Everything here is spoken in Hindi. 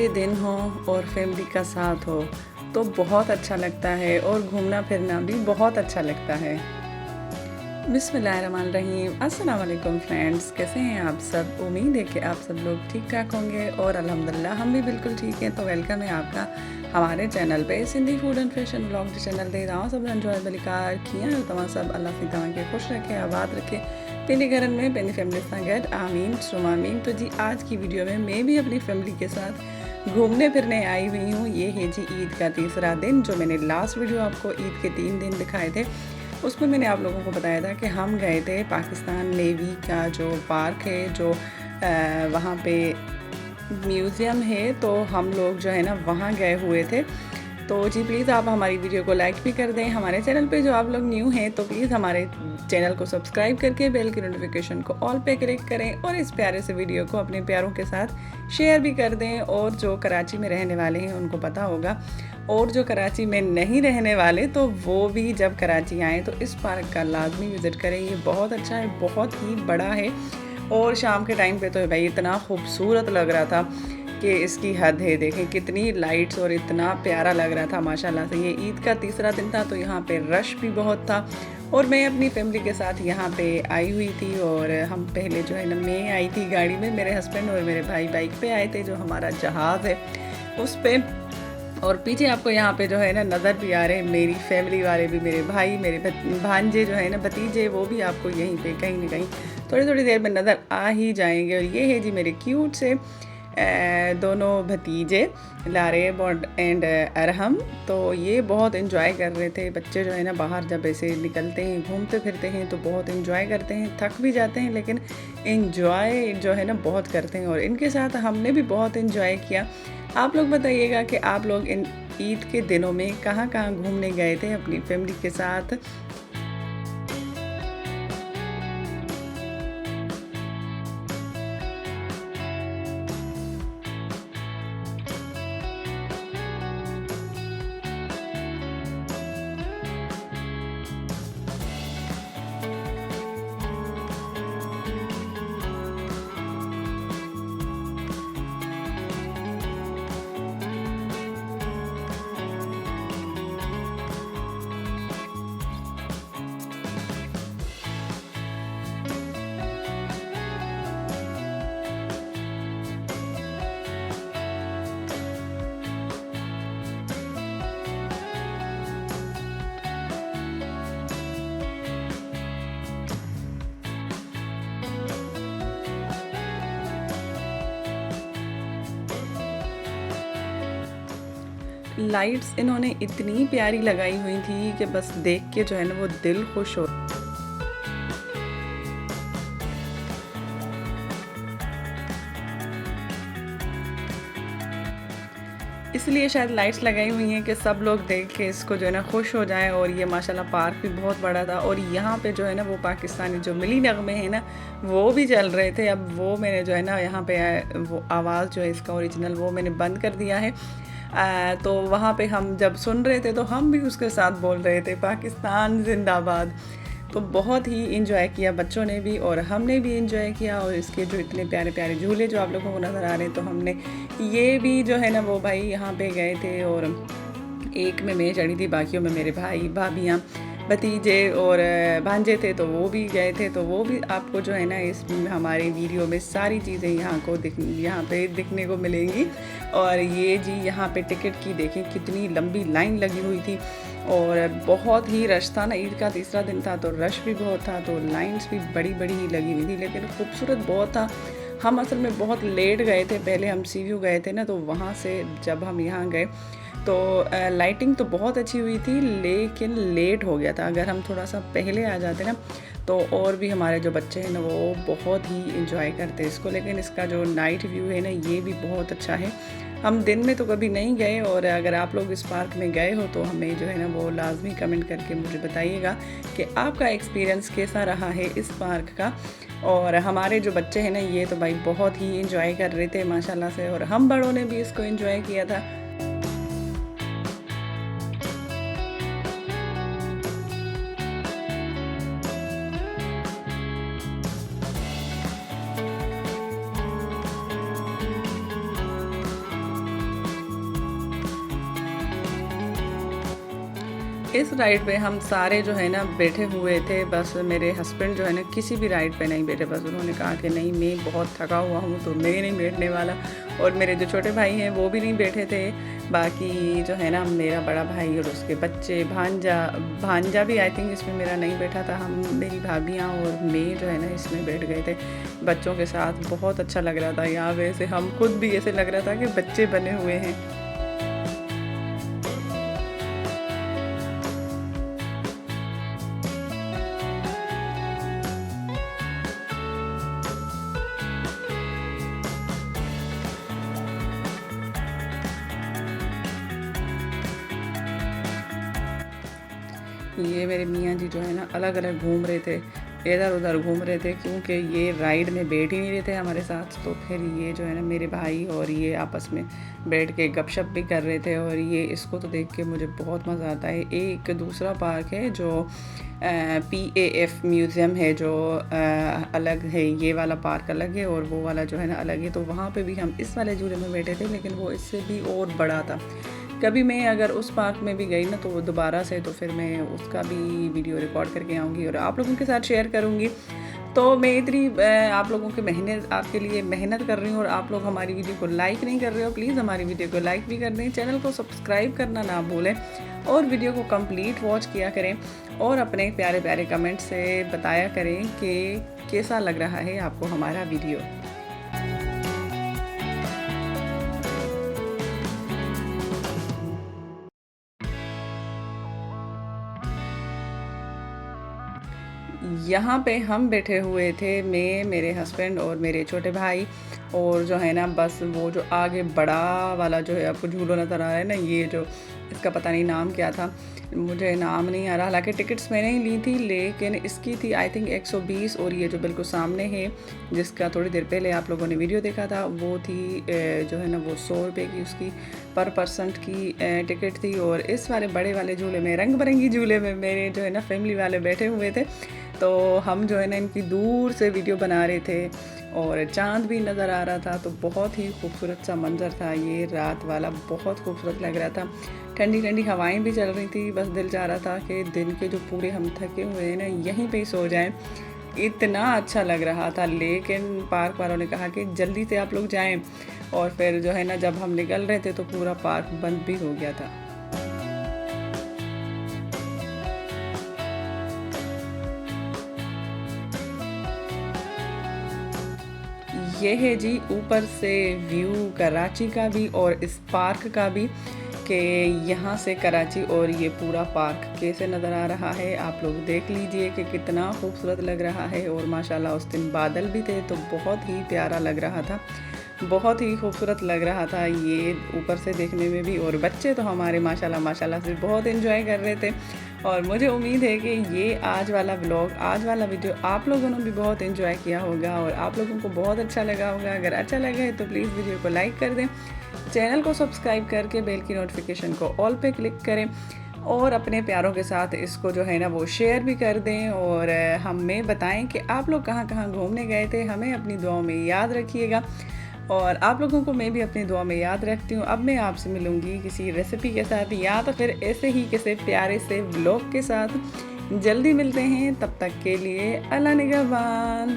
के दिन हो और फैमिली का साथ हो तो बहुत अच्छा लगता है और घूमना फिरना भी बहुत अच्छा लगता है। बिस्मिल्लाहिर्रहमानिर्रहीम, अस्सलाम वालेकुम फ्रेंड्स, कैसे हैं आप सब। उम्मीद है कि आप सब लोग ठीक ठाक होंगे और अल्हम्दुलिल्लाह हम भी बिल्कुल ठीक हैं। तो वेलकम है आपका हमारे चैनल पे Sindhi food and fashion blog जो चैनल दे रहा हूँ सब एंजॉय बलिकार किया और तमाम सब अल्लाह से तमाम के खुश रखे आबाद रखे पेंडी घर में पेंडी फैमिली संगत आमीन सुमा आमीन। तो जी आज की वीडियो में मैं भी अपनी फैमिली के साथ घूमने फिरने आई हुई हूँ। ये है जी ईद का तीसरा दिन। जो मैंने लास्ट वीडियो आपको ईद के 3 दिन दिखाए थे उसमें मैंने आप लोगों को बताया था कि हम गए थे पाकिस्तान नेवी का जो पार्क है, जो वहाँ पे म्यूज़ियम है, तो हम लोग जो है ना वहाँ गए हुए थे। तो जी प्लीज़ आप हमारी वीडियो को लाइक भी कर दें। हमारे चैनल पे जो आप लोग न्यू हैं तो प्लीज़ हमारे चैनल को सब्सक्राइब करके बेल की नोटिफिकेशन को ऑल पे क्लिक करें और इस प्यारे से वीडियो को अपने प्यारों के साथ शेयर भी कर दें। और जो कराची में रहने वाले हैं उनको पता होगा, और जो कराची में नहीं रहने वाले तो वो भी जब कराची आएँ तो इस पार्क का लाजमी विज़िट करें। ये बहुत अच्छा है, बहुत ही बड़ा है और शाम के टाइम पे तो भाई इतना खूबसूरत लग रहा था कि इसकी हद है। देखें कितनी लाइट्स और इतना प्यारा लग रहा था माशाल्लाह से। ये ईद का तीसरा दिन था तो यहाँ पे रश भी बहुत था और मैं अपनी फैमिली के साथ यहाँ पे आई हुई थी। और हम पहले जो है ना मैं आई थी गाड़ी में, मेरे हस्बैंड और मेरे भाई बाइक पे आए थे, जो हमारा जहाज़ है उस पर। और पीछे आपको यहाँ पे जो है ना नज़र भी आ रहे हैं मेरी फैमिली वाले भी, मेरे भाई, मेरे भांजे जो है ना भतीजे, वो भी आपको यहीं पे कहीं ना कहीं थोड़ी थोड़ी देर में नज़र आ ही जाएंगे। और ये है जी मेरे क्यूट से दोनों भतीजे लारेब एंड अरहम। तो ये बहुत इन्जॉय कर रहे थे। बच्चे जो है ना बाहर जब ऐसे निकलते हैं घूमते फिरते हैं तो बहुत इन्जॉय करते हैं, थक भी जाते हैं लेकिन इन्जॉय जो है ना बहुत करते हैं। और इनके साथ हमने भी बहुत इन्जॉय किया। आप लोग बताइएगा कि आप लोग इन ईद के दिनों में कहाँ कहाँ घूमने गए थे अपनी फैमिली के साथ। लाइट्स इन्होंने इतनी प्यारी लगाई हुई थी कि बस देख के जो है ना वो दिल खुश हो। इसलिए शायद लाइट्स लगाई हुई हैं कि सब लोग देख के इसको जो है ना खुश हो जाएं। और ये माशाल्लाह पार्क भी बहुत बड़ा था और यहाँ पे जो है ना वो पाकिस्तानी जो मिली नगमे हैं ना वो भी चल रहे थे। अब वो मैंने जो है ना यहाँ पे वो आवाज़ जो है इसका ओरिजिनल वो मैंने बंद कर दिया है। तो वहाँ पे हम जब सुन रहे थे तो हम भी उसके साथ बोल रहे थे पाकिस्तान जिंदाबाद। तो बहुत ही इंजॉय किया बच्चों ने भी और हमने भी इंजॉय किया। और इसके जो इतने प्यारे प्यारे झूले जो आप लोगों को नज़र आ रहे हैं तो हमने ये भी जो है ना वो भाई यहाँ पे गए थे। और एक में मैं चढ़ी थी, बाकियों में मेरे भाई भाभियाँ भतीजे और भांजे थे तो वो भी गए थे। तो वो भी आपको जो है ना इस हमारे वीडियो में सारी चीज़ें यहाँ पे दिखने को मिलेंगी। और ये जी यहाँ पे टिकट की देखें कितनी लंबी लाइन लगी हुई थी और बहुत ही रश था ना। ईद का तीसरा दिन था तो रश भी बहुत था, तो लाइंस भी बड़ी बड़ी ही लगी हुई थी लेकिन खूबसूरत बहुत था। हम असल में बहुत लेट गए थे, पहले हम सी व्यू गए थे ना, तो वहाँ से जब हम यहाँ गए तो लाइटिंग तो बहुत अच्छी हुई थी लेकिन लेट हो गया था। अगर हम थोड़ा सा पहले आ जाते ना तो और भी हमारे जो बच्चे हैं ना वो बहुत ही इंजॉय करते इसको। लेकिन इसका जो नाइट व्यू है ना ये भी बहुत अच्छा है। हम दिन में तो कभी नहीं गए और अगर आप लोग इस पार्क में गए हो तो हमें जो है ना वो लाजमी कमेंट करके मुझे बताइएगा कि आपका एक्सपीरियंस कैसा रहा है इस पार्क का। और हमारे जो बच्चे हैं ना ये तो भाई बहुत ही इंजॉय कर रहे थे माशाल्लाह से, और हम बड़ों ने भी इसको इंजॉय किया था। इस राइड पे हम सारे जो है ना बैठे हुए थे, बस मेरे हस्बैंड जो है ना किसी भी राइड पे नहीं बैठे। बस उन्होंने कहा कि नहीं, मैं बहुत थका हुआ हूँ तो मैं नहीं बैठने वाला। और मेरे जो छोटे भाई हैं वो भी नहीं बैठे थे। बाकी जो है ना मेरा बड़ा भाई और उसके बच्चे, भांजा भी आई थिंक इसमें मेरा नहीं बैठा था। हम, मेरी भाभियाँ और मैं जो है ना इसमें बैठ गए थे बच्चों के साथ। बहुत अच्छा लग रहा था यहाँ वैसे, हम खुद भी ऐसे लग रहा था कि बच्चे बने हुए हैं। ये मेरे मियाँ जी जो है ना अलग अलग घूम रहे थे, इधर उधर घूम रहे थे, क्योंकि ये राइड में बैठ ही नहीं रहे थे हमारे साथ। तो फिर ये जो है ना मेरे भाई और ये आपस में बैठ के गपशप भी कर रहे थे। और ये इसको तो देख के मुझे बहुत मज़ा आता है। एक दूसरा पार्क है जो PAF म्यूज़ियम है, जो अलग है। ये वाला पार्क अलग है और वो वाला जो है ना अलग है। तो वहाँ पे भी हम इस वाले झूले में बैठे थे, लेकिन वो इससे भी और बड़ा था। कभी मैं अगर उस पार्क में भी गई ना तो दोबारा से, तो फिर मैं उसका भी वीडियो रिकॉर्ड करके आऊँगी और आप लोगों के साथ शेयर करूँगी। तो मैं इतनी आप लोगों के आपके लिए मेहनत कर रही हूँ और आप लोग हमारी वीडियो को लाइक नहीं कर रहे हो। प्लीज़ हमारी वीडियो को लाइक भी कर दें, चैनल को सब्सक्राइब करना ना भूलें और वीडियो को कंप्लीट वॉच किया करें और अपने प्यारे प्यारे कमेंट से बताया करें कि कैसा लग रहा है आपको हमारा वीडियो। यहाँ पे हम बैठे हुए थे, मैं, मेरे हस्बैंड और मेरे छोटे भाई। और जो है ना बस वो जो आगे बड़ा वाला जो है आपको झूला नज़र आ रहा है ना, ये जो, इसका पता नहीं नाम क्या था, मुझे नाम नहीं आ रहा। हालांकि टिकट्स मैंने ही ली थी, लेकिन इसकी थी आई थिंक 120। और ये जो बिल्कुल सामने है, जिसका थोड़ी देर पहले आप लोगों ने वीडियो देखा था, वो थी जो है ना वो 100 रुपये की उसकी पर पर्सन की टिकट थी। और इस वाले बड़े वाले झूले में, रंग बिरंगी झूले में मेरे जो है ना फैमिली वाले बैठे हुए थे। तो हम जो है ना इनकी दूर से वीडियो बना रहे थे और चाँद भी नज़र आ रहा था। तो बहुत ही खूबसूरत सा मंज़र था ये रात वाला, बहुत खूबसूरत लग रहा था। ठंडी ठंडी हवाएं भी चल रही थी। बस दिल चाह रहा था कि दिन के जो पूरे हम थके हुए हैं ना यहीं पे ही सो जाएं, इतना अच्छा लग रहा था। लेकिन पार्क वालों ने कहा कि जल्दी से आप लोग जाएं। और फिर जो है ना जब हम निकल रहे थे तो पूरा पार्क बंद भी हो गया था। ये है जी ऊपर से व्यू कराची का भी और इस पार्क का भी, कि यहाँ से कराची और ये पूरा पार्क कैसे नज़र आ रहा है। आप लोग देख लीजिए कि कितना खूबसूरत लग रहा है। और माशाल्लाह उस दिन बादल भी थे तो बहुत ही प्यारा लग रहा था, बहुत ही खूबसूरत लग रहा था ये ऊपर से देखने में भी। और बच्चे तो हमारे माशाल्लाह से बहुत एंजॉय कर रहे थे। और मुझे उम्मीद है कि ये आज वाला व्लॉग, आज वाला वीडियो आप लोगों ने भी बहुत एंजॉय किया होगा और आप लोगों को बहुत अच्छा लगा होगा। अगर अच्छा लगा है तो प्लीज़ वीडियो को लाइक कर दें, चैनल को सब्सक्राइब करके बेल की नोटिफिकेशन को ऑल पे क्लिक करें और अपने प्यारों के साथ इसको जो है ना वो शेयर भी कर दें। और हमें बताएं कि आप लोग कहाँ कहाँ घूमने गए थे, हमें अपनी दुआओं में याद रखिएगा। और आप लोगों को मैं भी अपनी दुआ में याद रखती हूँ। अब मैं आपसे मिलूँगी किसी रेसिपी के साथ या तो फिर ऐसे ही किसी प्यारे से व्लॉग के साथ। जल्दी मिलते हैं, तब तक के लिए अल्लाह निगहबान।